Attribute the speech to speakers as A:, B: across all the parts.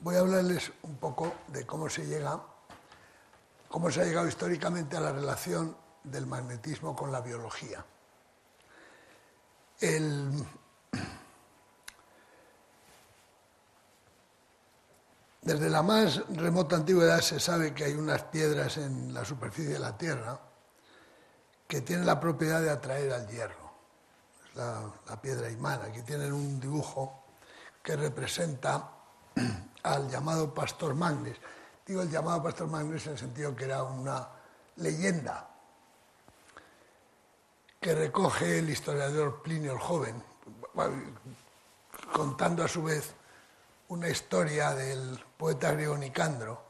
A: voy a hablarles un poco de cómo se ha llegado históricamente a la relación del magnetismo con la biología. Desde la más remota antigüedad se sabe que hay unas piedras en la superficie de la Tierra que tienen la propiedad de atraer al hierro. Es la piedra imán. Aquí tienen un dibujo que representa al llamado Pastor Magnes. Digo el llamado Pastor Magnes en el sentido que era una leyenda que recoge el historiador Plinio el Joven, contando a su vez una historia del poeta griego Nicandro,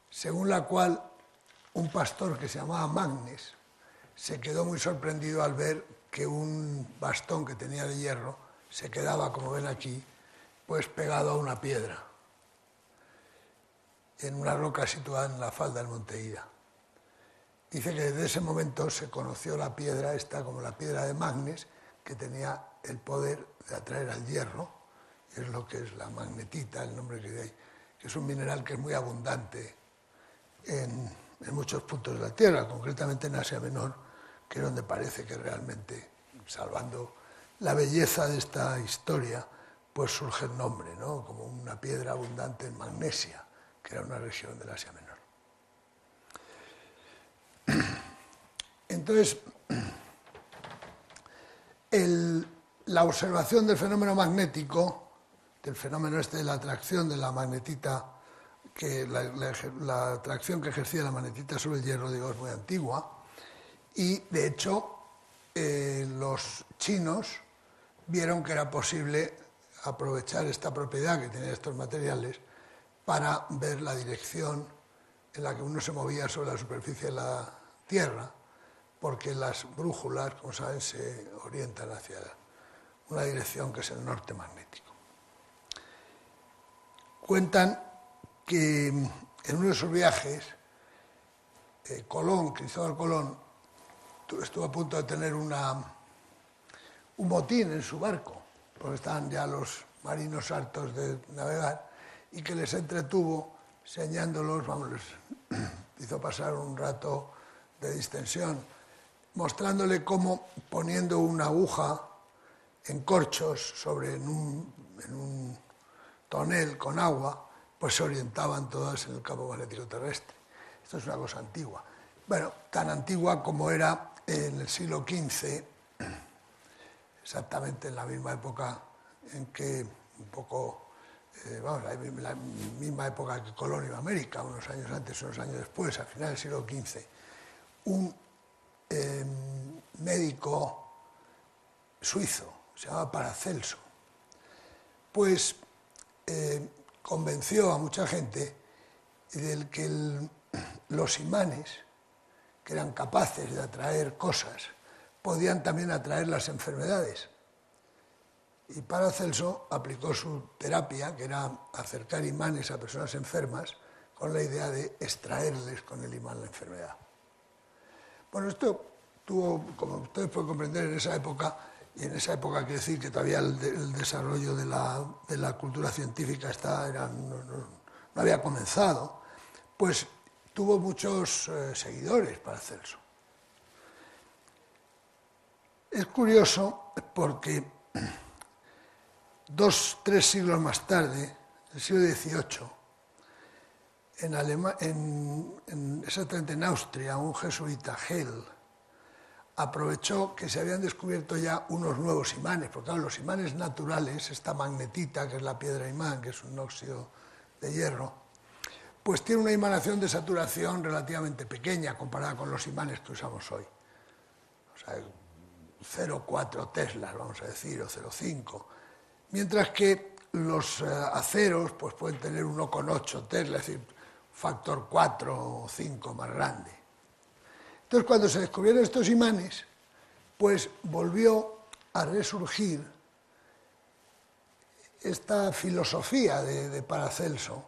A: según la cual un pastor que se llamaba Magnes se quedó muy sorprendido al ver que un bastón que tenía de hierro se quedaba, como ven aquí, pues pegado a una piedra, en una roca situada en la falda del monte Ida. Dice que desde ese momento se conoció la piedra esta como la piedra de Magnes, que tenía el poder de atraer al hierro, y es lo que es la magnetita, el nombre que hay, que es un mineral que es muy abundante en muchos puntos de la Tierra, concretamente en Asia Menor, que es donde parece que realmente, salvando la belleza de esta historia, pues surge el nombre, ¿no? Como una piedra abundante en Magnesia, que era una región del Asia Menor. Entonces, la observación del fenómeno magnético, del fenómeno este de la atracción de la magnetita, que la atracción que ejercía la magnetita sobre el hierro, digo, es muy antigua, y de hecho los chinos vieron que era posible aprovechar esta propiedad que tenían estos materiales para ver la dirección en la que uno se movía sobre la superficie de la Tierra, porque las brújulas, como saben, se orientan hacia una dirección que es el norte magnético. Cuentan que en uno de sus viajes, Cristóbal Colón, estuvo a punto de tener un motín en su barco, porque estaban ya los marinos hartos de navegar, y que les entretuvo enseñándolos, les hizo pasar un rato de distensión, mostrándole cómo, poniendo una aguja en corchos en un tonel con agua, pues se orientaban todas en el campo magnético terrestre. Esto es una cosa antigua. Bueno, tan antigua como era en el siglo XV, exactamente en la misma época en que la misma época que Colón iba a América, unos años antes, unos años después, al final del siglo XV, un médico suizo, se llamaba Paracelso, pues convenció a mucha gente de que los imanes, que eran capaces de atraer cosas, podían también atraer las enfermedades. Y Paracelso aplicó su terapia, que era acercar imanes a personas enfermas, con la idea de extraerles con el imán la enfermedad. Bueno, esto tuvo, como ustedes pueden comprender, en esa época, y en esa época quiere decir que todavía el desarrollo de la cultura científica no había comenzado, pues tuvo muchos seguidores Paracelso. Es curioso porque 2-3 siglos más tarde, en el siglo XVIII, exactamente en Austria, un jesuita, Hell, aprovechó que se habían descubierto ya unos nuevos imanes, porque claro, los imanes naturales, esta magnetita, que es la piedra imán, que es un óxido de hierro, pues tiene una imanación de saturación relativamente pequeña comparada con los imanes que usamos hoy. O sea, 0,4 teslas, vamos a decir, o 0,5. Mientras que los aceros pues pueden tener 1,8 teslas, es decir, factor 4 o 5 más grande. Entonces, cuando se descubrieron estos imanes, pues volvió a resurgir esta filosofía de Paracelso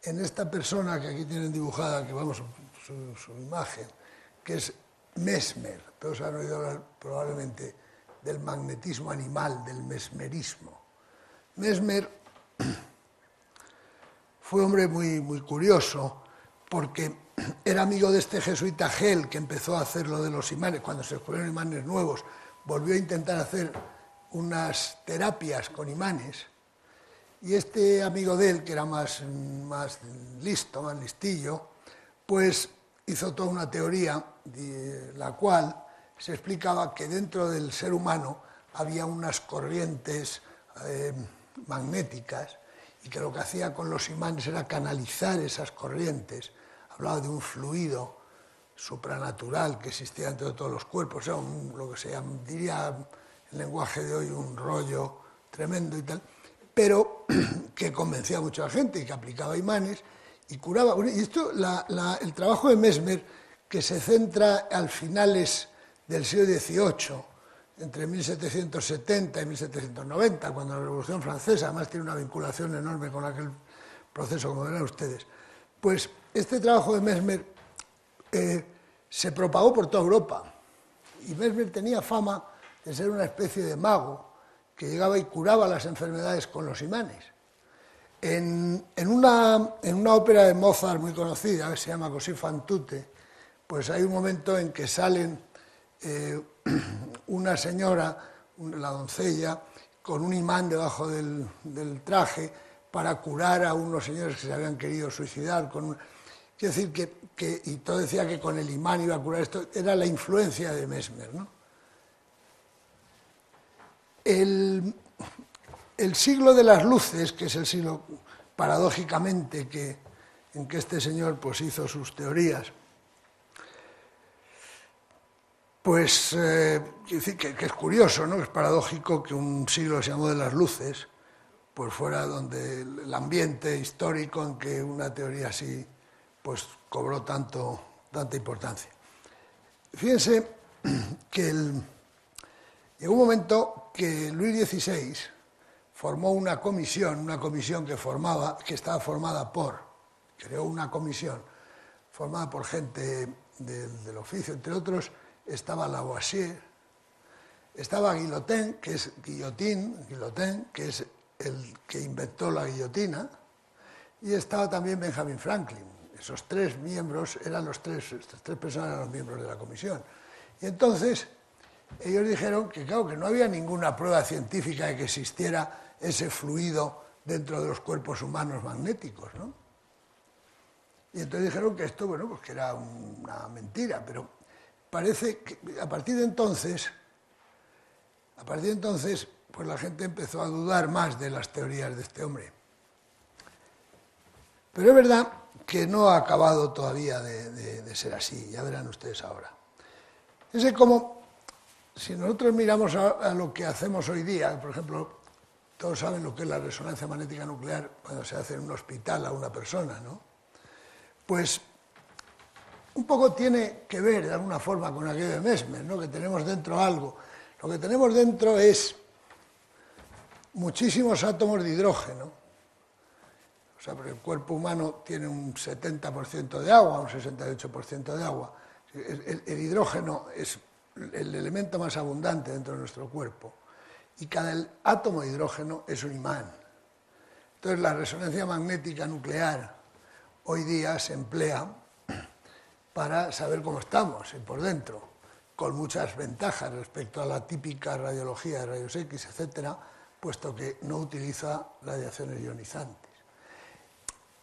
A: en esta persona que aquí tienen dibujada, que vamos, su imagen, que es Mesmer. Todos han oído hablar probablemente del magnetismo animal, del mesmerismo. Mesmer fue hombre muy curioso, porque era amigo de este jesuita Hell, que empezó a hacer lo de los imanes. Cuando se descubrieron imanes nuevos, volvió a intentar hacer unas terapias con imanes, y este amigo de él, que era más listo, más listillo, pues hizo toda una teoría de la cual se explicaba que dentro del ser humano había unas corrientes magnéticas, y que lo que hacía con los imanes era canalizar esas corrientes. Hablaba de un fluido supranatural que existía dentro de todos los cuerpos, era lo que se diría en lenguaje de hoy un rollo tremendo y tal, pero que convencía a mucha gente y que aplicaba imanes y curaba. Y esto, el trabajo de Mesmer, que se centra al finales del siglo XVIII, entre 1770 y 1790, cuando la Revolución Francesa, además tiene una vinculación enorme con aquel proceso, como verán ustedes, pues este trabajo de Mesmer se propagó por toda Europa, y Mesmer tenía fama de ser una especie de mago que llegaba y curaba las enfermedades con los imanes. En una ópera de Mozart muy conocida, que se llama Così fan tutte, pues hay un momento en que salen una señora, la doncella, con un imán debajo del traje para curar a unos señores que se habían querido suicidar. Quiero decir y todo decía que con el imán iba a curar esto, era la influencia de Mesmer, ¿no? El siglo de las luces, que es el siglo, paradójicamente, en que este señor pues, hizo sus teorías, pues quiero decir que es curioso, ¿no? Es paradójico que un siglo se llamó de las luces, pues fuera donde el ambiente histórico en que una teoría así pues cobró tanta importancia. Fíjense que llegó un momento que Luis XVI formó una comisión que estaba formada creó una comisión formada por gente del oficio, entre otros estaba Lavoisier, estaba Guillotin, que es el que inventó la guillotina, y estaba también Benjamin Franklin. Esos tres miembros estas tres personas eran los miembros de la comisión. Y entonces ellos dijeron que, claro, que no había ninguna prueba científica de que existiera ese fluido dentro de los cuerpos humanos magnéticos, ¿no? Y entonces dijeron que esto, bueno, pues que era una mentira, pero parece que a partir de entonces, pues la gente empezó a dudar más de las teorías de este hombre. Pero es verdad que no ha acabado todavía de ser así, ya verán ustedes ahora. Es como, si nosotros miramos a lo que hacemos hoy día, por ejemplo, todos saben lo que es la resonancia magnética nuclear cuando se hace en un hospital a una persona, ¿no? Pues un poco tiene que ver de alguna forma con aquello de Mesmer, ¿no? Que tenemos dentro algo. Lo que tenemos dentro es muchísimos átomos de hidrógeno. O sea, porque el cuerpo humano tiene un 70% de agua, un 68% de agua. El hidrógeno es el elemento más abundante dentro de nuestro cuerpo. Y cada átomo de hidrógeno es un imán. Entonces, la resonancia magnética nuclear hoy día se emplea para saber cómo estamos por dentro, con muchas ventajas respecto a la típica radiología de rayos X, etcétera, puesto que no utiliza radiaciones ionizantes.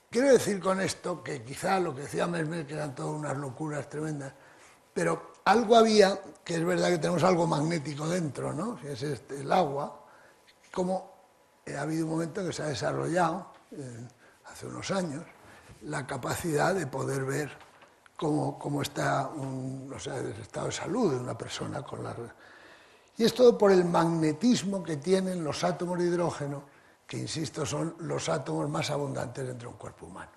A: Quiero decir con esto que quizá lo que decía Mesmer, que eran todas unas locuras tremendas, pero algo había, que es verdad que tenemos algo magnético dentro, ¿no? Es el agua, como ha habido un momento que se ha desarrollado, hace unos años, la capacidad de poder ver cómo está el estado de salud de una persona. Y es todo por el magnetismo que tienen los átomos de hidrógeno, que, insisto, son los átomos más abundantes dentro de un cuerpo humano.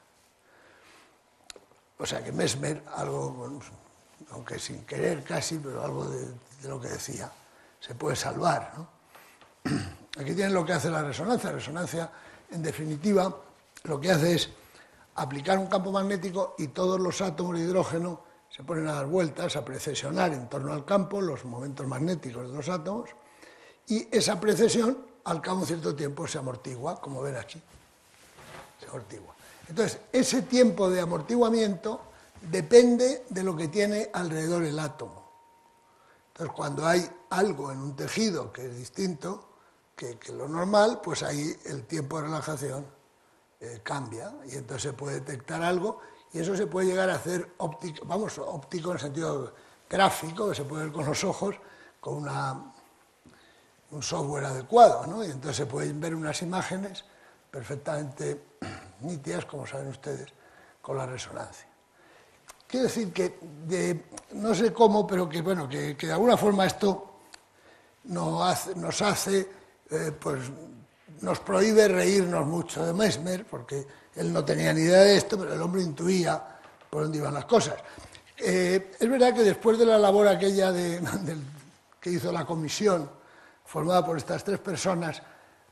A: O sea que Mesmer, algo, aunque sin querer casi, pero algo de lo que decía, se puede salvar, ¿no? Aquí tienen lo que hace la resonancia. La resonancia, en definitiva, lo que hace es aplicar un campo magnético y todos los átomos de hidrógeno se ponen a dar vueltas, a precesionar en torno al campo los momentos magnéticos de los átomos, y esa precesión, al cabo de un cierto tiempo, se amortigua, como ven aquí. se amortigua. Entonces, ese tiempo de amortiguamiento depende de lo que tiene alrededor el átomo. Entonces, cuando hay algo en un tejido que es distinto que lo normal, pues ahí el tiempo de relajación cambia y entonces se puede detectar algo y eso se puede llegar a hacer óptico, óptico en el sentido gráfico, que se puede ver con los ojos, con un software adecuado, ¿no? Y entonces se pueden ver unas imágenes perfectamente nítidas, como saben ustedes, con la resonancia. Quiero decir que, no sé cómo, pero que, bueno, que de alguna forma esto nos hace, pues, nos prohíbe reírnos mucho de Mesmer, porque él no tenía ni idea de esto, pero el hombre intuía por dónde iban las cosas. Es verdad que después de la labor aquella que hizo la comisión, formada por estas tres personas,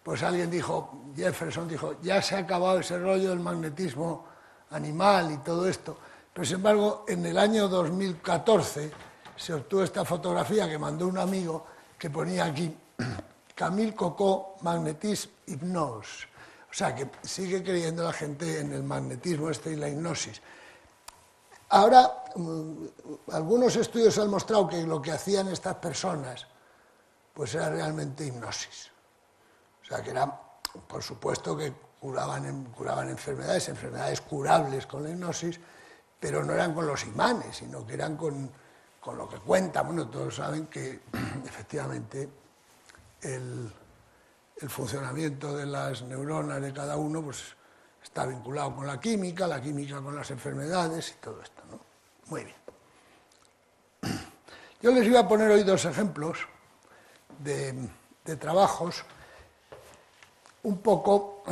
A: pues alguien dijo, Jefferson dijo, ya se ha acabado ese rollo del magnetismo animal y todo esto. Pero sin embargo, en el año 2014 se obtuvo esta fotografía que mandó un amigo que ponía aquí, Camille Coco, magnetisme, hypnose. O sea, que sigue creyendo la gente en el magnetismo y la hipnosis. Ahora, algunos estudios han mostrado que lo que hacían estas personas, pues era realmente hipnosis. O sea, que era, por supuesto, que curaban enfermedades curables con la hipnosis, pero no eran con los imanes, sino que eran con lo que cuentan. Bueno, todos saben que, efectivamente, el funcionamiento de las neuronas de cada uno pues, está vinculado con la química con las enfermedades y todo esto, ¿no? Muy bien. Yo les iba a poner hoy dos ejemplos de trabajos un poco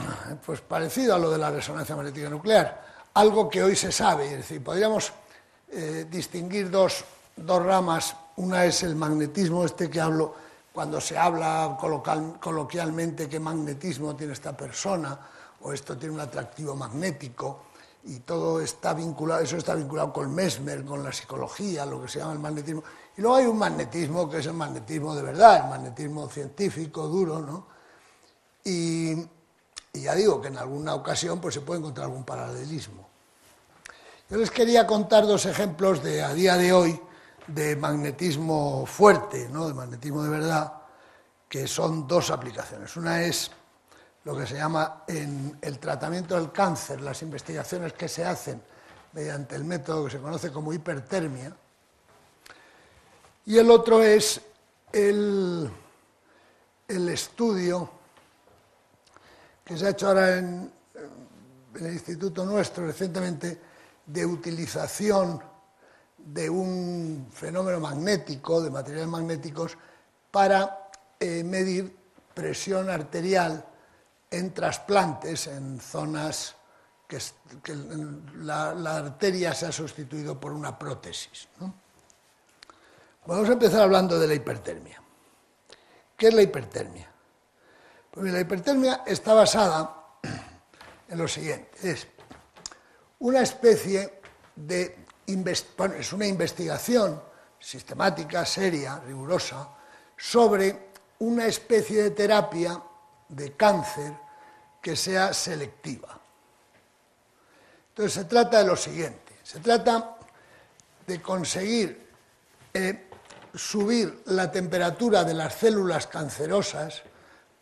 A: pues, parecido a lo de la resonancia magnética nuclear, algo que hoy se sabe, es decir, podríamos distinguir dos ramas. Una es el magnetismo que hablo, cuando se habla coloquialmente qué magnetismo tiene esta persona, o esto tiene un atractivo magnético, y todo está vinculado, eso está vinculado con Mesmer, con la psicología, lo que se llama el magnetismo. Y luego hay un magnetismo que es el magnetismo de verdad, el magnetismo científico, duro, ¿no? Y ya digo que en alguna ocasión pues, se puede encontrar algún paralelismo. Yo les quería contar dos ejemplos a día de hoy de magnetismo fuerte, ¿no? De magnetismo de verdad, que son dos aplicaciones. Una es lo que se llama en el tratamiento del cáncer, las investigaciones que se hacen mediante el método que se conoce como hipertermia, y el otro es el estudio que se ha hecho ahora en el instituto nuestro recientemente de utilización de un fenómeno magnético, de materiales magnéticos, para medir presión arterial en trasplantes, en zonas que la arteria se ha sustituido por una prótesis, ¿no? Vamos a empezar hablando de la hipertermia. ¿Qué es la hipertermia? Pues la hipertermia está basada en lo siguiente, es una especie de, es una investigación sistemática, seria, rigurosa, sobre una especie de terapia de cáncer que sea selectiva. Entonces se trata de lo siguiente, se trata de conseguir subir la temperatura de las células cancerosas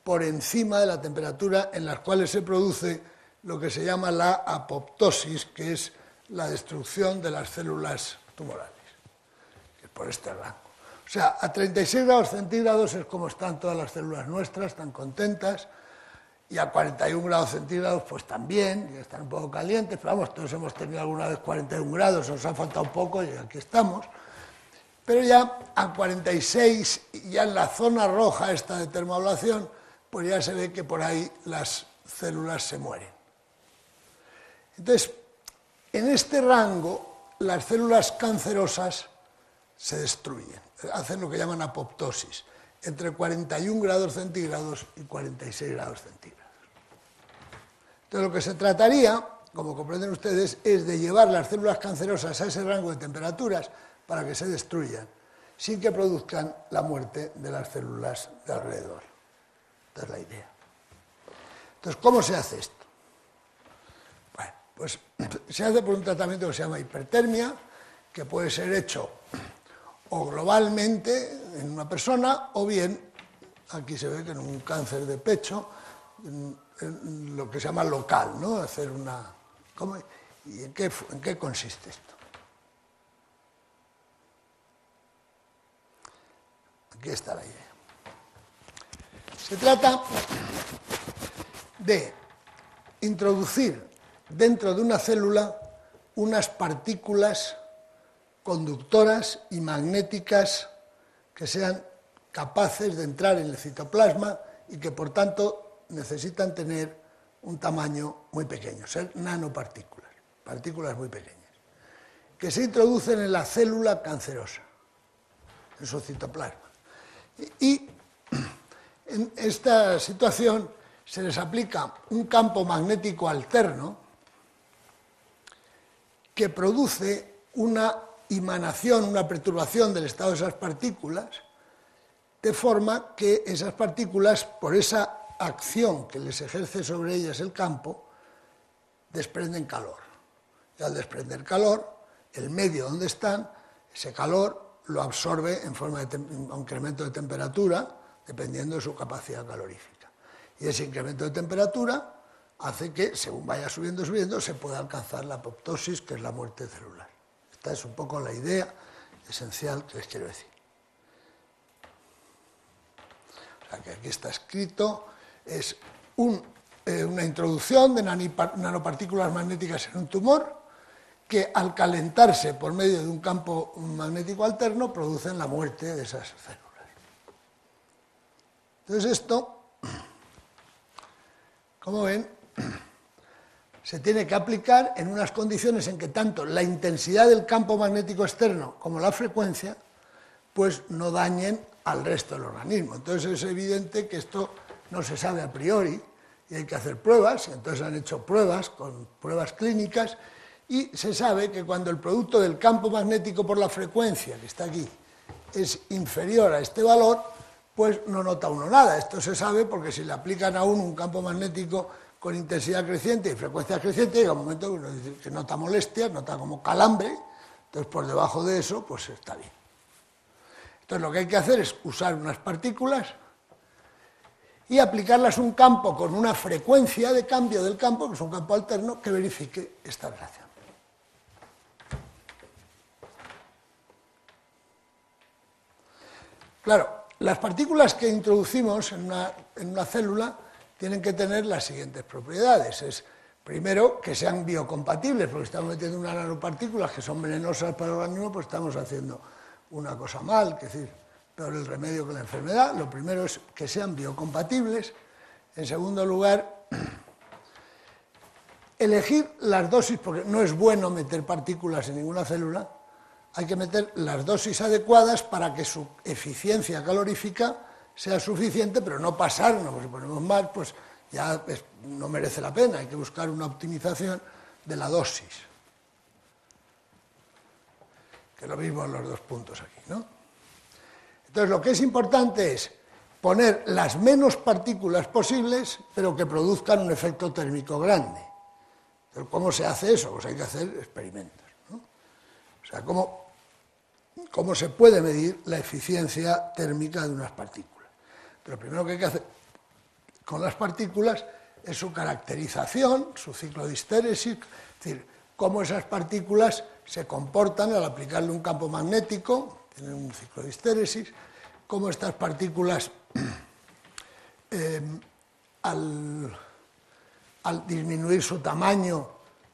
A: por encima de la temperatura en las cuales se produce lo que se llama la apoptosis, que es la destrucción de las células tumorales, que es por este rango. O sea, a 36 grados centígrados es como están todas las células nuestras, están contentas, y a 41 grados centígrados pues también, ya están un poco calientes, pero vamos, todos hemos tenido alguna vez 41 grados, nos ha faltado un poco y aquí estamos. Pero ya a 46, ya en la zona roja esta de termoablación, pues ya se ve que por ahí las células se mueren. Entonces, en este rango, las células cancerosas se destruyen, hacen lo que llaman apoptosis, entre 41 grados centígrados y 46 grados centígrados. Entonces, lo que se trataría, como comprenden ustedes, es de llevar las células cancerosas a ese rango de temperaturas para que se destruyan, sin que produzcan la muerte de las células de alrededor. Esta es la idea. Entonces, ¿cómo se hace esto? Pues se hace por un tratamiento que se llama hipertermia, que puede ser hecho o globalmente en una persona, o bien, aquí se ve que en un cáncer de pecho, en lo que se llama local, ¿no? Hacer una... ¿Cómo? ¿Y en qué consiste esto? Aquí está la idea. Se trata de introducir dentro de una célula unas partículas conductoras y magnéticas que sean capaces de entrar en el citoplasma y que por tanto necesitan tener un tamaño muy pequeño, ser nanopartículas, partículas muy pequeñas, que se introducen en la célula cancerosa, en su citoplasma. Y en esta situación se les aplica un campo magnético alterno que produce una emanación, una perturbación del estado de esas partículas, de forma que esas partículas, por esa acción que les ejerce sobre ellas el campo, desprenden calor. Y al desprender calor, el medio donde están, ese calor lo absorbe en forma de incremento de temperatura, dependiendo de su capacidad calorífica. Y ese incremento de temperatura hace que, según vaya subiendo, se pueda alcanzar la apoptosis, que es la muerte celular. Esta es un poco la idea esencial que les quiero decir. O sea, que aquí está escrito, es una introducción de nanopartículas magnéticas en un tumor que al calentarse por medio de un campo magnético alterno producen la muerte de esas células. Entonces esto, como ven, se tiene que aplicar en unas condiciones en que tanto la intensidad del campo magnético externo como la frecuencia pues no dañen al resto del organismo. Entonces es evidente que esto no se sabe a priori y hay que hacer pruebas, y entonces han hecho pruebas con pruebas clínicas y se sabe que cuando el producto del campo magnético por la frecuencia, que está aquí, es inferior a este valor, pues no nota uno nada. Esto se sabe porque si le aplican a uno un campo magnético con intensidad creciente y frecuencia creciente, llega un momento que uno dice que nota molestias, nota como calambre, entonces por debajo de eso pues está bien. Entonces lo que hay que hacer es usar unas partículas y aplicarlas a un campo con una frecuencia de cambio del campo, que es un campo alterno, que verifique esta relación. Claro, las partículas que introducimos en una célula tienen que tener las siguientes propiedades. Primero, que sean biocompatibles, porque estamos metiendo unas nanopartículas que son venenosas para el organismo, pues estamos haciendo una cosa mal, es decir, peor el remedio que la enfermedad. Lo primero es que sean biocompatibles. En segundo lugar, elegir las dosis, porque no es bueno meter partículas en ninguna célula, hay que meter las dosis adecuadas para que su eficiencia calorífica sea suficiente, pero no pasarnos, porque si ponemos más, pues ya no merece la pena, hay que buscar una optimización de la dosis. Que es lo mismo en los dos puntos aquí, ¿no? Entonces lo que es importante es poner las menos partículas posibles, pero que produzcan un efecto térmico grande. Entonces, ¿cómo se hace eso? Pues hay que hacer experimentos, ¿no? O sea, ¿cómo se puede medir la eficiencia térmica de unas partículas? Pero lo primero que hay que hacer con las partículas es su caracterización, su ciclo de histéresis, es decir, cómo esas partículas se comportan al aplicarle un campo magnético, tienen un ciclo de histéresis, cómo estas partículas al disminuir su tamaño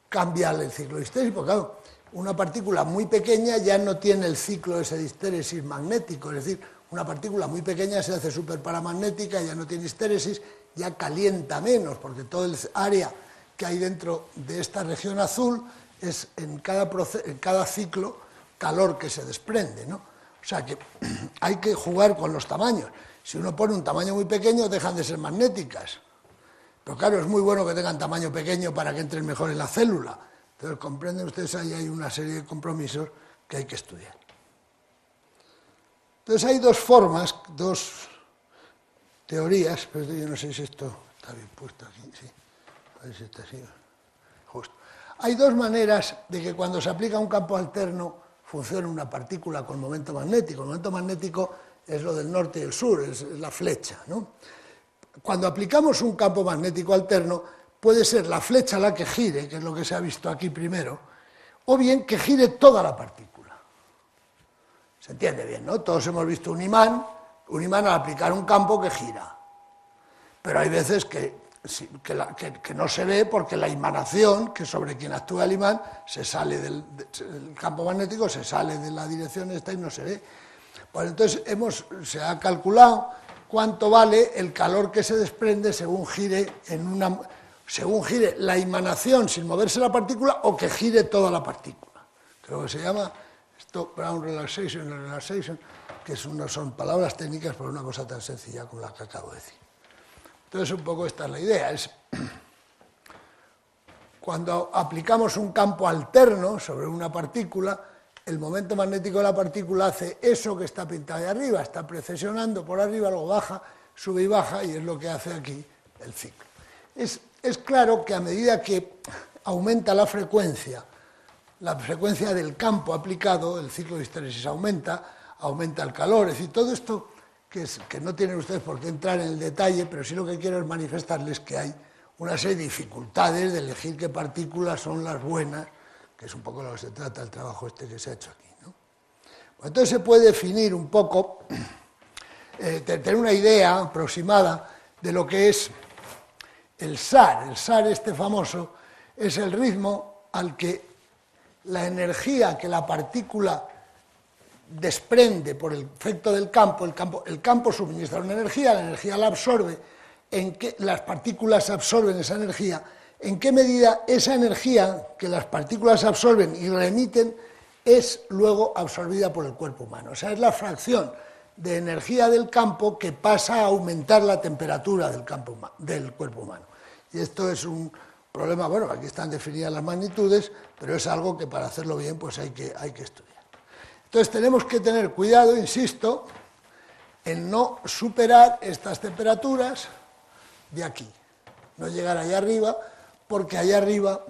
A: cambia el ciclo de histéresis, porque claro, una partícula muy pequeña ya no tiene el ciclo ese de histéresis magnético, es decir, una partícula muy pequeña se hace superparamagnética, ya no tiene histéresis, ya calienta menos, porque todo el área que hay dentro de esta región azul es en cada ciclo calor que se desprende, ¿no? O sea que hay que jugar con los tamaños. Si uno pone un tamaño muy pequeño, dejan de ser magnéticas. Pero claro, es muy bueno que tengan tamaño pequeño para que entren mejor en la célula. Entonces, comprenden ustedes, ahí hay una serie de compromisos que hay que estudiar. Entonces, hay dos formas, dos teorías, pero yo no sé si esto está bien puesto aquí, sí, a ver si está así, justo. Hay dos maneras de que cuando se aplica un campo alterno funcione una partícula con momento magnético. El momento magnético es lo del norte y el sur, es la flecha, ¿no? Cuando aplicamos un campo magnético alterno, puede ser la flecha la que gire, que es lo que se ha visto aquí primero, o bien que gire toda la partícula. ¿Se entiende bien, no? Todos hemos visto un imán al aplicar un campo que gira. Pero hay veces que no se ve porque la imanación, que sobre quien actúa el imán, se sale del campo magnético, se sale de la dirección esta y no se ve. Pues entonces se ha calculado cuánto vale el calor que se desprende según gire la emanación sin moverse la partícula o que gire toda la partícula. Creo que se llama esto Brown relaxation, que son palabras técnicas para una cosa tan sencilla como la que acabo de decir. Entonces un poco esta es la idea, cuando aplicamos un campo alterno sobre una partícula, el momento magnético de la partícula hace eso que está pintado ahí arriba, está precesionando por arriba, luego baja, sube y baja, y es lo que hace aquí el ciclo. Es claro que a medida que aumenta la frecuencia del campo aplicado, el ciclo de histéresis aumenta el calor, es decir, todo esto que no tienen ustedes por qué entrar en el detalle, pero sí lo que quiero es manifestarles que hay una serie de dificultades de elegir qué partículas son las buenas, que es un poco lo que se trata el trabajo que se ha hecho aquí, ¿no? Pues entonces se puede definir un poco, tener una idea aproximada de lo que es el SAR. El SAR, este famoso, es el ritmo al que la energía que la partícula desprende por el efecto del campo, el campo suministra una energía, la energía la absorbe, las partículas absorben esa energía, en qué medida esa energía que las partículas absorben y remiten es luego absorbida por el cuerpo humano. O sea, es la fracción de energía del campo que pasa a aumentar la temperatura del cuerpo humano. Y esto es un problema, bueno, aquí están definidas las magnitudes, pero es algo que para hacerlo bien pues hay que estudiar. Entonces tenemos que tener cuidado, insisto, en no superar estas temperaturas de aquí, no llegar allá arriba, porque allá arriba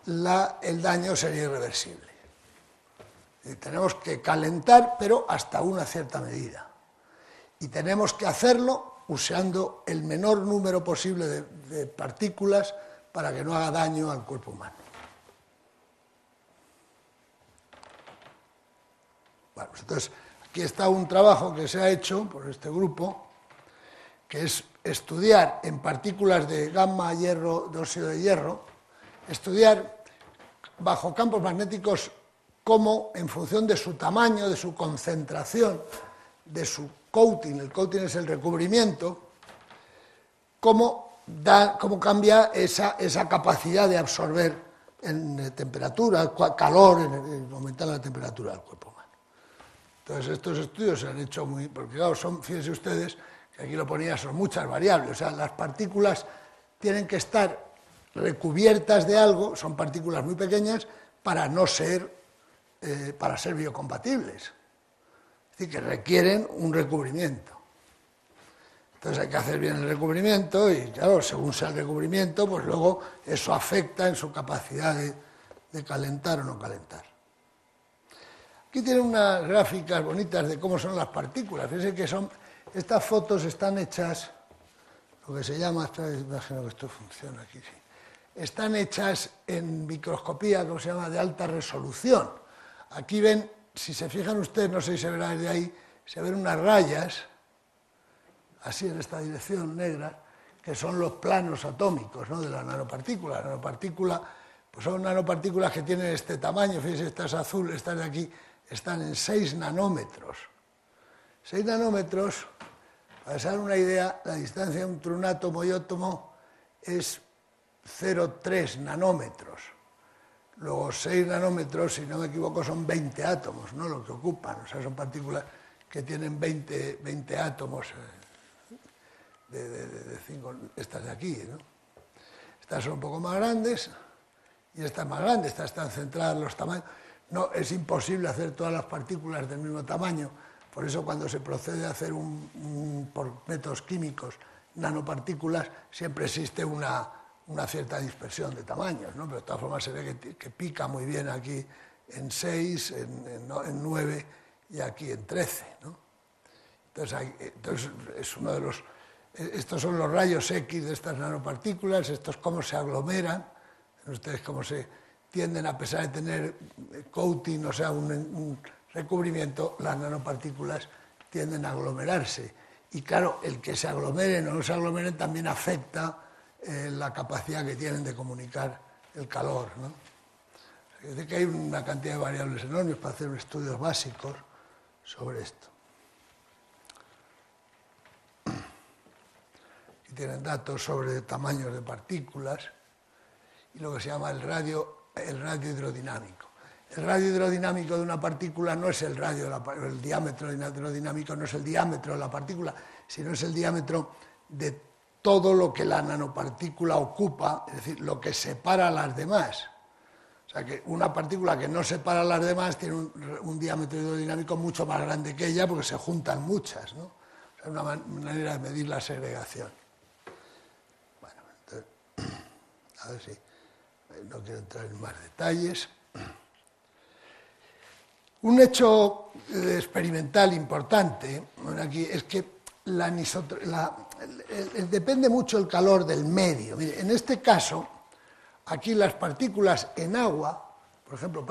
A: el daño sería irreversible. Y tenemos que calentar, pero hasta una cierta medida. Y tenemos que hacerlo usando el menor número posible de partículas para que no haga daño al cuerpo humano. Bueno, pues entonces, aquí está un trabajo que se ha hecho por este grupo, que es estudiar en partículas de gamma hierro, de óxido de hierro, estudiar bajo campos magnéticos cómo, en función de su tamaño, de su concentración, de su coating, el coating es el recubrimiento, cómo cambia esa capacidad de absorber en temperatura, calor, en aumentar la temperatura del cuerpo humano. Entonces estos estudios se han hecho porque claro, fíjense ustedes, que aquí lo ponía, son muchas variables, o sea, las partículas tienen que estar recubiertas de algo, son partículas muy pequeñas, para ser biocompatibles, es decir, que requieren un recubrimiento. Entonces hay que hacer bien el recubrimiento y claro, según sea el recubrimiento, pues luego eso afecta en su capacidad de calentar o no calentar. Aquí tienen unas gráficas bonitas de cómo son las partículas. Fíjense que estas fotos están hechas, lo que se llama, imagino que esto funciona aquí, sí. Están hechas en microscopía, que se llama de alta resolución. Aquí ven, si se fijan ustedes, no sé si se verá desde ahí, se ven unas rayas, así en esta dirección negra, que son los planos atómicos, ¿no?, de la nanopartícula. La nanopartícula, pues son nanopartículas que tienen este tamaño, fíjense, esta es azul, estas de aquí están en 6 nanómetros. 6 nanómetros, para dar una idea, la distancia entre un átomo y átomo es 0,3 nanómetros. Luego 6 nanómetros, si no me equivoco, son 20 átomos, ¿no?, lo que ocupan. O sea, son partículas que tienen 20 átomos de 5, estas de aquí, ¿no? Estas son un poco más grandes y estas más grandes, estas están centradas en los tamaños. No, es imposible hacer todas las partículas del mismo tamaño, por eso cuando se procede a hacer por métodos químicos nanopartículas, siempre existe una una cierta dispersión de tamaños, ¿no? Pero de todas formas se ve que pica muy bien aquí en 6, en 9 y aquí en 13, ¿no? Entonces es uno de los... Estos son los rayos X de estas nanopartículas, estos cómo se aglomeran, ustedes cómo se tienden, a pesar de tener coating, o sea, un recubrimiento, las nanopartículas tienden a aglomerarse. Y claro, el que se aglomeren o no se aglomeren también afecta la capacidad que tienen de comunicar el calor, ¿no? Es decir, que hay una cantidad de variables enormes para hacer estudios básicos sobre esto. Y tienen datos sobre tamaños de partículas y lo que se llama el radio hidrodinámico. El radio hidrodinámico de una partícula no es el diámetro hidrodinámico no es el diámetro de la partícula, sino es el diámetro de todo lo que la nanopartícula ocupa, es decir, lo que separa a las demás. O sea que una partícula que no separa a las demás tiene un diámetro hidrodinámico mucho más grande que ella porque se juntan muchas, ¿no? O sea, una manera de medir la segregación. Bueno, entonces, a ver si... No quiero entrar en más detalles. Un hecho experimental importante aquí es que depende mucho el calor del medio. Mire, en este caso, aquí las partículas en agua, por ejemplo,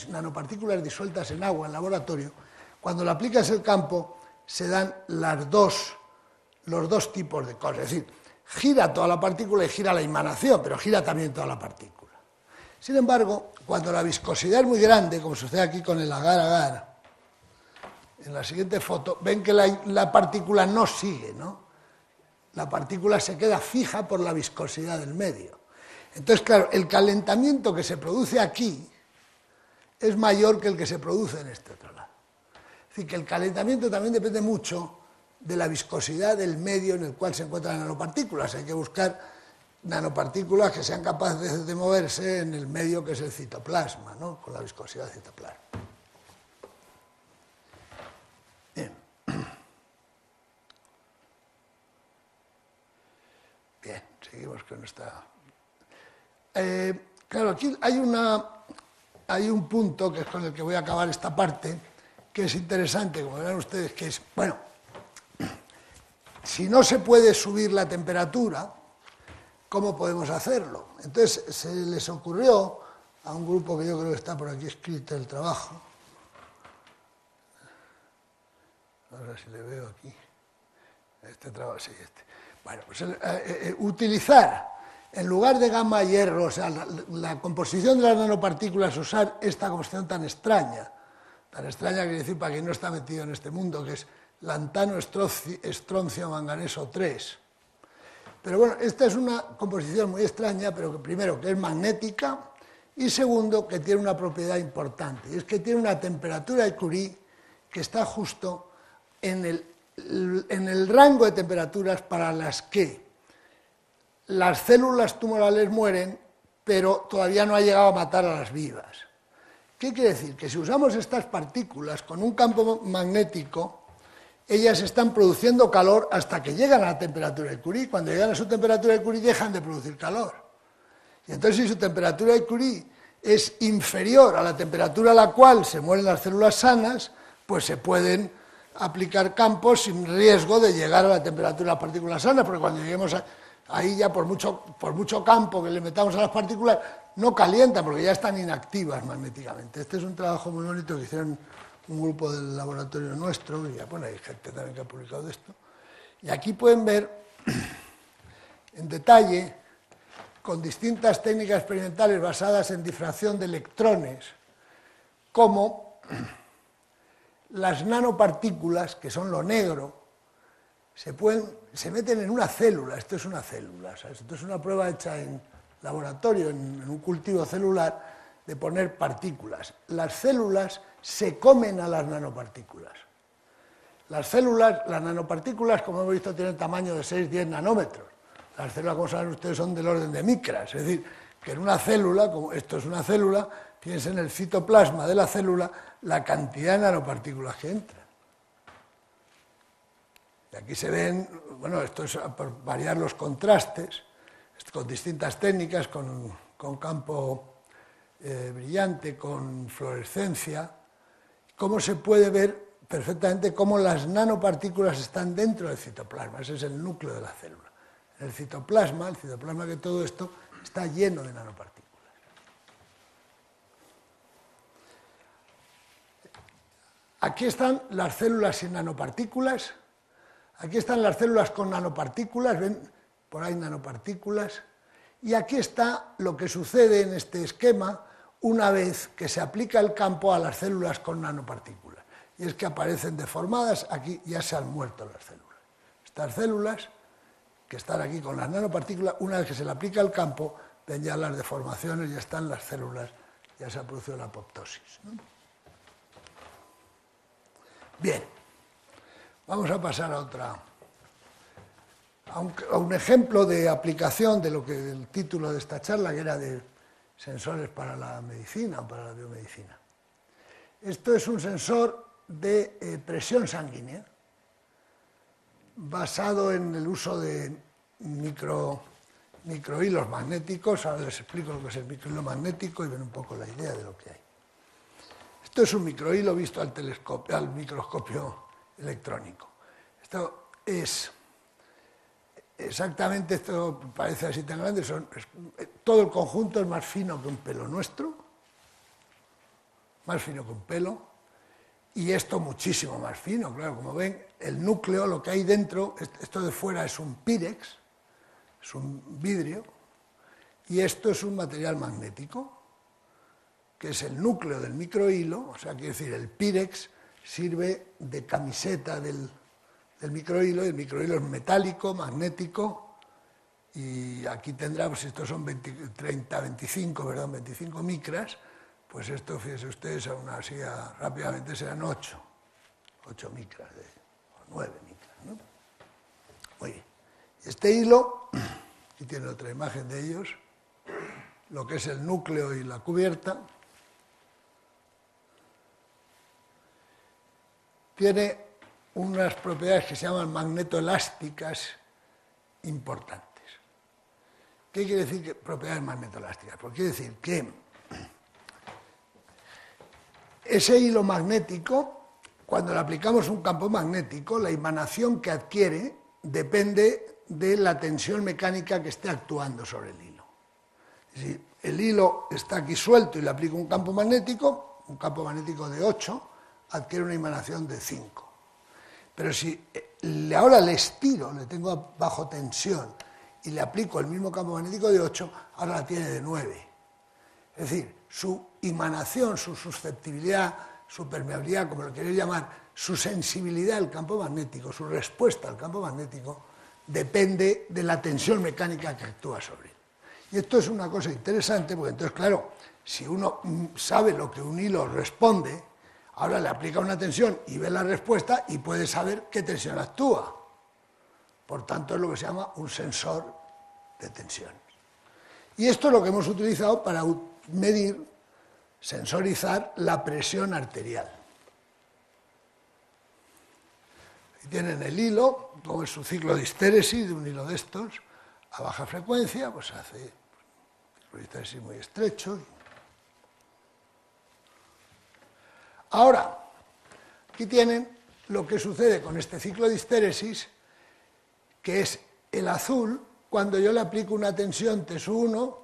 A: nanopartículas disueltas en agua en laboratorio, cuando le aplicas el campo se dan los dos tipos de cosas. Es decir, gira toda la partícula y gira la emanación, pero gira también toda la partícula. Sin embargo, cuando la viscosidad es muy grande, como sucede aquí con el agar-agar, en la siguiente foto, ven que la partícula no sigue, ¿no? La partícula se queda fija por la viscosidad del medio. Entonces, claro, el calentamiento que se produce aquí es mayor que el que se produce en este otro lado. Es decir, que el calentamiento también depende mucho de la viscosidad del medio en el cual se encuentran las nanopartículas. Hay que buscar nanopartículas que sean capaces de moverse en el medio que es el citoplasma, ¿no? Con la viscosidad del citoplasma. Bien. Bien, seguimos con esta... claro, aquí hay un punto que es con el que voy a acabar esta parte, que es interesante, como verán ustedes, que es, bueno, si no se puede subir la temperatura, ¿cómo podemos hacerlo? Entonces se les ocurrió a un grupo que yo creo que está por aquí escrito el trabajo, ahora si le veo aquí, este trabajo, sí, este. Bueno, pues utilizar, en lugar de gamma hierro, o sea, la composición de las nanopartículas, usar esta composición tan extraña quiere decir para quien no está metido en este mundo, que es lantano estroncio manganeso 3. Pero bueno, esta es una composición muy extraña, pero que primero que es magnética y segundo que tiene una propiedad importante, y es que tiene una temperatura de Curie que está justo en el rango de temperaturas para las que las células tumorales mueren, pero todavía no ha llegado a matar a las vivas. ¿Qué quiere decir? Que si usamos estas partículas con un campo magnético, ellas están produciendo calor hasta que llegan a la temperatura de Curie. Cuando llegan a su temperatura de Curie dejan de producir calor. Y entonces si su temperatura de Curie es inferior a la temperatura a la cual se mueren las células sanas, pues se pueden aplicar campos sin riesgo de llegar a la temperatura de las partículas sanas, porque cuando lleguemos ahí ya por mucho campo que le metamos a las partículas, no calientan porque ya están inactivas magnéticamente. Este es un trabajo muy bonito que hicieron un grupo del laboratorio nuestro, y bueno, hay gente también que ha publicado esto, y aquí pueden ver en detalle, con distintas técnicas experimentales basadas en difracción de electrones, cómo las nanopartículas, que son lo negro, se meten en una célula. Esto es una célula, ¿sabes? Esto es una prueba hecha en laboratorio, en un cultivo celular, de poner partículas. Las células se comen a las nanopartículas. Las nanopartículas, como hemos visto, tienen tamaño de 6-10 nanómetros. Las células, como saben ustedes, son del orden de micras. Es decir, que en una célula, como esto es una célula, piensen en el citoplasma de la célula la cantidad de nanopartículas que entran. Y aquí se ven, bueno, esto es por variar los contrastes. con distintas técnicas, con campo brillante, con fluorescencia, cómo se puede ver perfectamente cómo las nanopartículas están dentro del citoplasma. Ese es el núcleo de la célula. En el citoplasma que todo esto está lleno de nanopartículas. Aquí están las células sin nanopartículas, aquí están las células con nanopartículas, ven, por ahí nanopartículas, y aquí está lo que sucede en este esquema una vez que se aplica el campo a las células con nanopartículas. Y es que aparecen deformadas, aquí ya se han muerto las células. Estas células, que están aquí con las nanopartículas, una vez que se le aplica el campo, ven ya las deformaciones, ya están las células, ya se ha producido la apoptosis, ¿no? Bien, vamos a pasar a un ejemplo de aplicación de lo que el título de esta charla, que era de sensores para la medicina, para la biomedicina. Esto es un sensor de presión sanguínea, basado en el uso de microhilos magnéticos. Ahora les explico lo que es el microhilo magnético y ven un poco la idea de lo que hay. Esto es un microhilo visto al microscopio electrónico. Esto es exactamente, esto parece así tan grande, todo el conjunto es más fino que un pelo nuestro, más fino que un pelo, y esto muchísimo más fino, claro, como ven, el núcleo, lo que hay dentro, esto de fuera es un pírex, es un vidrio, y esto es un material magnético, que es el núcleo del microhilo, o sea, quiere decir, el pírex sirve de camiseta del microhilo, y el microhilo es metálico, magnético, y aquí tendrá, pues estos son 25 micras, pues esto, fíjense ustedes, aún así rápidamente serán 8 micras, o 9 micras, ¿no? Muy bien. Este hilo, aquí tiene otra imagen de ellos, lo que es el núcleo y la cubierta, tiene unas propiedades que se llaman magnetoelásticas importantes. ¿Qué quiere decir propiedades magnetoelásticas? Pues quiere decir que ese hilo magnético, cuando le aplicamos un campo magnético, la emanación que adquiere depende de la tensión mecánica que esté actuando sobre el hilo. Si el hilo está aquí suelto y le aplico un campo magnético de 8, adquiere una emanación de 5. Pero si ahora le estiro, le tengo bajo tensión, y le aplico el mismo campo magnético de 8, ahora la tiene de 9. Es decir, su emanación, su susceptibilidad, su permeabilidad, como lo queréis llamar, su sensibilidad al campo magnético, su respuesta al campo magnético, depende de la tensión mecánica que actúa sobre él. Y esto es una cosa interesante, porque entonces, claro, si uno sabe lo que un hilo responde, ahora le aplica una tensión y ve la respuesta y puede saber qué tensión actúa. Por tanto, es lo que se llama un sensor de tensión. Y esto es lo que hemos utilizado para medir, sensorizar la presión arterial. Aquí tienen el hilo, como es su ciclo de histéresis de un hilo de estos, a baja frecuencia, pues hace un ciclo de histéresis muy estrecho. Ahora, aquí tienen lo que sucede con este ciclo de histéresis, que es el azul, cuando yo le aplico una tensión T1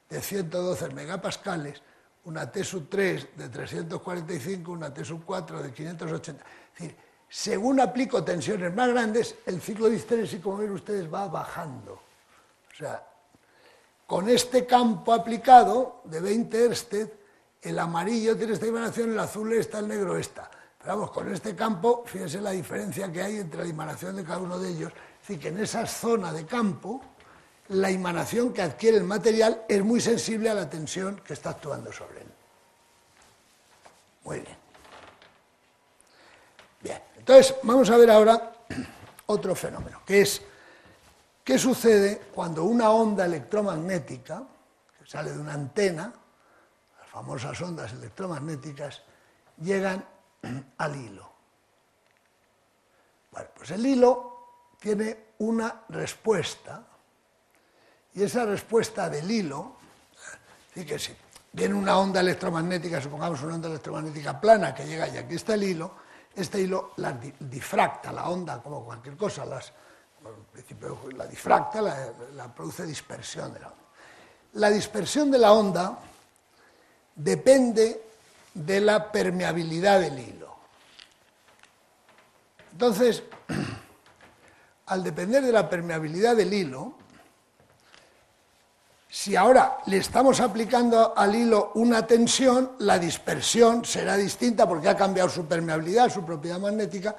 A: de 112 megapascales, una T3 de 345, una T4 de 580. Es decir, según aplico tensiones más grandes, el ciclo de histéresis, como ven ustedes, va bajando. O sea, con este campo aplicado de 20 Hz, el amarillo tiene esta emanación, el azul esta, el negro esta. Pero vamos, con este campo, fíjense la diferencia que hay entre la emanación de cada uno de ellos. Es decir, que en esa zona de campo, la emanación que adquiere el material es muy sensible a la tensión que está actuando sobre él. Muy bien. Bien, entonces vamos a ver ahora otro fenómeno, que es qué sucede cuando una onda electromagnética, que sale de una antena, las famosas ondas electromagnéticas, llegan al hilo. Bueno, pues el hilo tiene una respuesta, Y esa respuesta del hilo, es decir, que si viene una onda electromagnética, supongamos una onda electromagnética plana que llega y aquí está el hilo, este hilo la difracta, la onda, como cualquier cosa, en principio la difracta, la produce dispersión de la onda. La dispersión de la onda depende de la permeabilidad del hilo. Entonces, al depender de la permeabilidad del hilo, si ahora le estamos aplicando al hilo una tensión, la dispersión será distinta porque ha cambiado su permeabilidad, su propiedad magnética,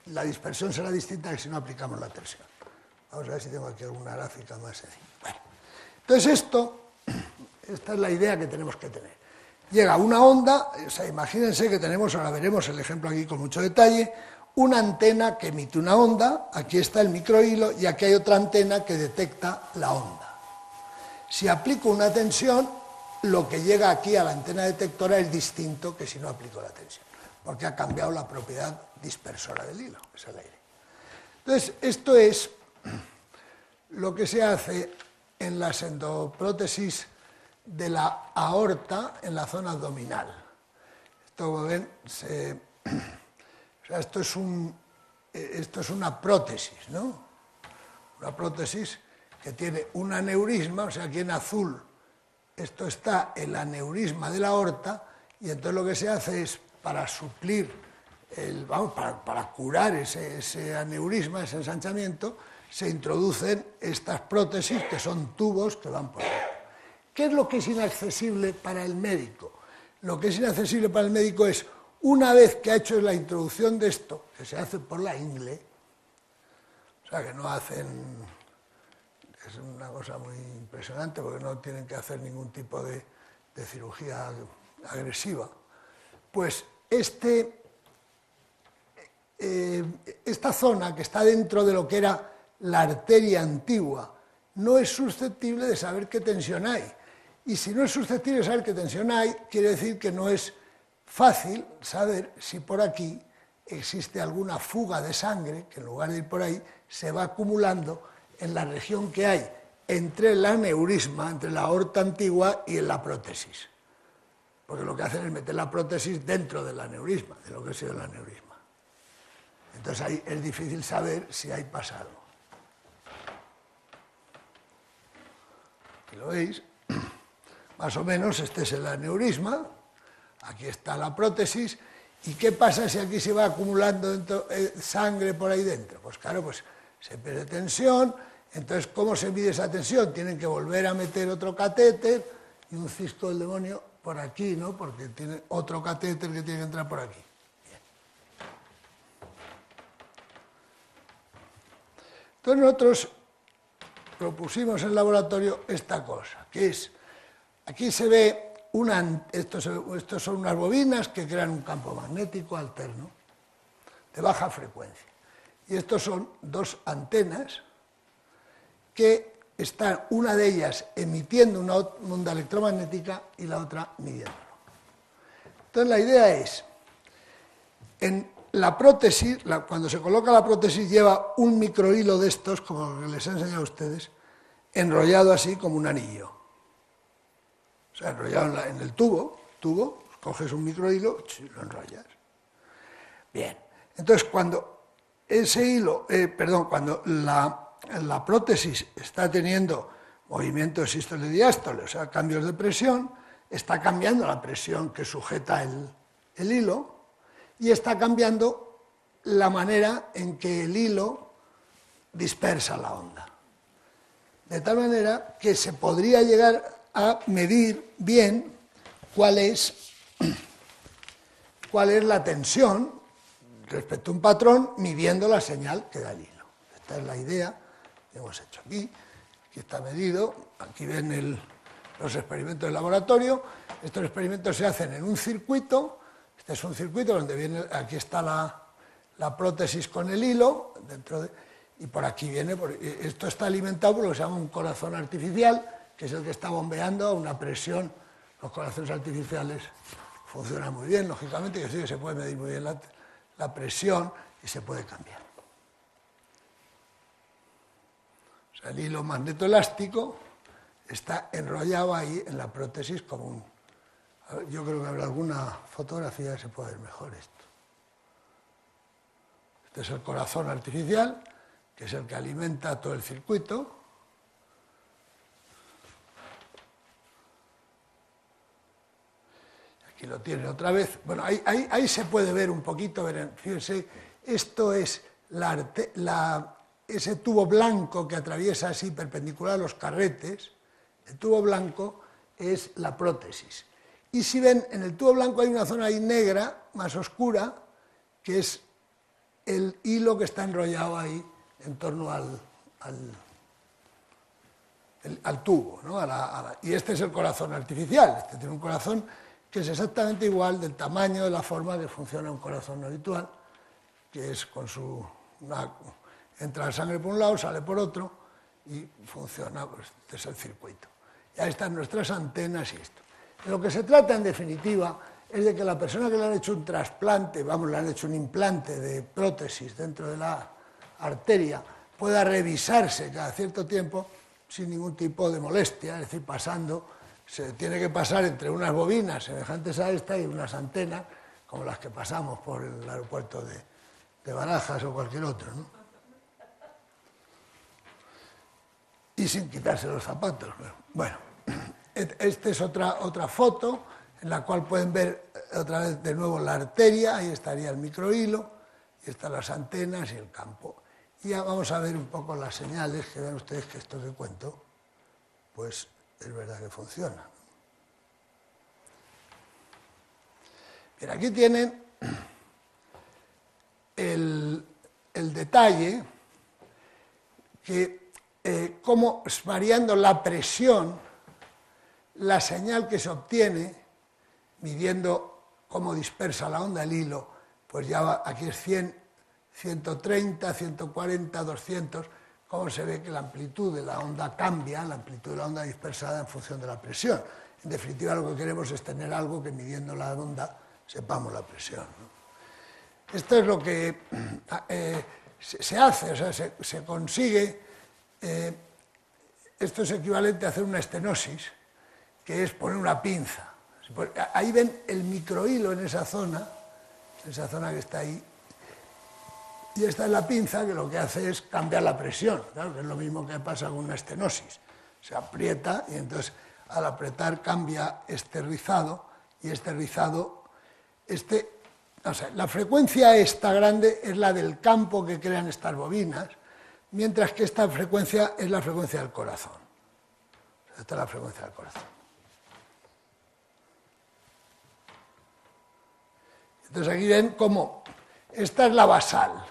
A: la dispersión será distinta que si no aplicamos la tensión. Vamos a ver si tengo aquí alguna gráfica más sencilla. Bueno, entonces esta es la idea que tenemos que tener. Llega una onda, o sea, imagínense que tenemos, ahora veremos el ejemplo aquí con mucho detalle, una antena que emite una onda, aquí está el microhilo y aquí hay otra antena que detecta la onda. Si aplico una tensión, lo que llega aquí a la antena detectora es distinto que si no aplico la tensión, porque ha cambiado la propiedad dispersora del hilo, esa es la idea. Entonces, esto es lo que se hace en las endoprótesis de la aorta en la zona abdominal. Esto, como ven, esto es una prótesis, ¿no? Una prótesis que tiene un aneurisma, o sea, aquí en azul esto está el aneurisma de la aorta, y entonces lo que se hace es, para suplir, para curar ese aneurisma, ese ensanchamiento, se introducen estas prótesis que son tubos que van por ahí. ¿Qué es lo que es inaccesible para el médico? Lo que es inaccesible para el médico es, una vez que ha hecho la introducción de esto, que se hace por la ingle, o sea, que no hacen... Es una cosa muy impresionante porque no tienen que hacer ningún tipo de cirugía agresiva. Pues esta zona que está dentro de lo que era la arteria antigua no es susceptible de saber qué tensión hay. Y si no es susceptible de saber qué tensión hay, quiere decir que no es fácil saber si por aquí existe alguna fuga de sangre, que en lugar de ir por ahí, se va acumulando en la región que hay entre el aneurisma, entre la aorta antigua y en la prótesis. Porque lo que hacen es meter la prótesis dentro del aneurisma, de lo que ha sido el aneurisma. Entonces ahí es difícil saber si hay pasado. Aquí lo veis. Más o menos este es el aneurisma, aquí está la prótesis, ¿y qué pasa si aquí se va acumulando sangre por ahí dentro? Pues claro, pues se pierde tensión, entonces ¿cómo se mide esa tensión? Tienen que volver a meter otro catéter y un cisco del demonio por aquí, ¿no? Porque tiene otro catéter que tiene que entrar por aquí. Bien. Entonces nosotros propusimos en el laboratorio esta cosa, que es, aquí se ve, estos son unas bobinas que crean un campo magnético alterno de baja frecuencia. Y estos son dos antenas que están, una de ellas emitiendo una onda electromagnética y la otra midiéndolo. Entonces la idea es, en la prótesis, cuando se coloca la prótesis lleva un microhilo de estos, como les he enseñado a ustedes, enrollado así como un anillo. O sea, enrollado en el tubo, coges un microhilo y lo enrollas. Bien, entonces cuando ese hilo, cuando la prótesis está teniendo movimiento de sístole y diástole, o sea, cambios de presión, está cambiando la presión que sujeta el hilo y está cambiando la manera en que el hilo dispersa la onda. De tal manera que se podría llegar a medir bien cuál es la tensión respecto a un patrón, midiendo la señal que da el hilo. Esta es la idea que hemos hecho aquí. Aquí está medido, aquí ven los experimentos del laboratorio. Estos experimentos se hacen en un circuito. Este es un circuito donde viene, aquí está la prótesis con el hilo, y por aquí viene, esto está alimentado por lo que se llama un corazón artificial, que es el que está bombeando a una presión. Los corazones artificiales funcionan muy bien, lógicamente, y así que se puede medir muy bien la presión y se puede cambiar. O sea, el hilo magnetoelástico está enrollado ahí en la prótesis como un... Yo creo que habrá alguna fotografía que se puede ver mejor esto. Este es el corazón artificial, que es el que alimenta todo el circuito. Aquí lo tiene otra vez. Bueno, ahí se puede ver un poquito, fíjense, esto es ese tubo blanco que atraviesa así perpendicular a los carretes. El tubo blanco es la prótesis. Y si ven, en el tubo blanco hay una zona ahí negra, más oscura, que es el hilo que está enrollado ahí en torno al tubo, ¿no? Y este es el corazón artificial. Este tiene un corazón que es exactamente igual del tamaño, de la forma que funciona un corazón habitual, que es con entra la sangre por un lado, sale por otro y funciona, pues este es el circuito. Y ahí están nuestras antenas y esto. De lo que se trata, en definitiva, es de que la persona que le han hecho un trasplante, le han hecho un implante de prótesis dentro de la arteria, pueda revisarse cada cierto tiempo sin ningún tipo de molestia, es decir, se tiene que pasar entre unas bobinas semejantes a esta y unas antenas, como las que pasamos por el aeropuerto de Barajas o cualquier otro, ¿no? Y sin quitarse los zapatos. Bueno, esta es otra foto en la cual pueden ver otra vez de nuevo la arteria, ahí estaría el microhilo, y están las antenas y el campo. Y ya vamos a ver un poco las señales, que vean ustedes que esto que cuento, pues es verdad que funciona. Bien, aquí tienen el detalle que cómo variando la presión, la señal que se obtiene, midiendo cómo dispersa la onda el hilo, pues ya aquí es 100, 130, 140, 200, cómo se ve que la amplitud de la onda cambia, la amplitud de la onda dispersada en función de la presión. En definitiva, lo que queremos es tener algo que midiendo la onda sepamos la presión, ¿no? Esto es lo que se hace, o sea, se consigue, esto es equivalente a hacer una estenosis, que es poner una pinza. Ahí ven el microhilo en esa zona que está ahí, y esta es la pinza que lo que hace es cambiar la presión, claro, que es lo mismo que pasa con una estenosis. Se aprieta y entonces al apretar cambia este rizado, y este rizado, la frecuencia esta grande es la del campo que crean estas bobinas, mientras que esta frecuencia es la frecuencia del corazón. Esta es la frecuencia del corazón. Entonces aquí ven cómo esta es la basal,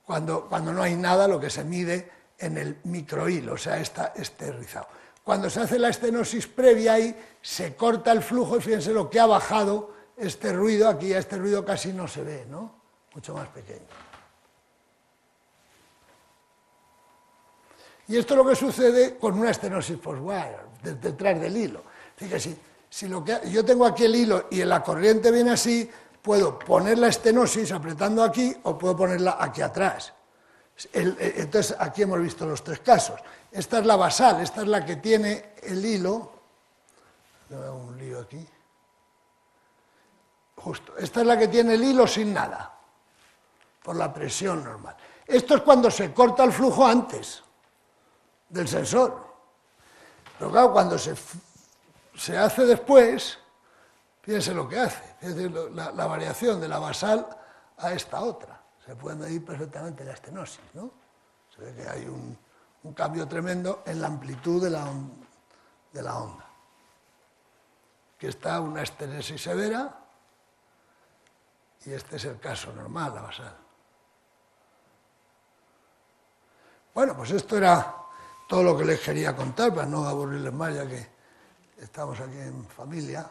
A: cuando no hay nada, lo que se mide en el microhilo, o sea, este rizado. Cuando se hace la estenosis previa ahí, se corta el flujo y fíjense lo que ha bajado este ruido, aquí ya este ruido casi no se ve, ¿no? Mucho más pequeño. Y esto es lo que sucede con una estenosis post-wire, detrás del hilo. Fíjense, si yo tengo aquí el hilo y la corriente viene así, puedo poner la estenosis apretando aquí o puedo ponerla aquí atrás. Entonces, aquí hemos visto los tres casos. Esta es la basal, esta es la que tiene el hilo. No hago un lío aquí. Justo. Esta es la que tiene el hilo sin nada, por la presión normal. Esto es cuando se corta el flujo antes del sensor. Pero claro, cuando se hace después, fíjense lo que hace. Fíjense la variación de la basal a esta otra. Se puede medir perfectamente la estenosis, ¿no? Se ve que hay un cambio tremendo en la amplitud de la onda. Aquí está una esteresis severa y este es el caso normal, la basal. Bueno, pues esto era todo lo que les quería contar, para no aburrirles más, ya que estamos aquí en familia.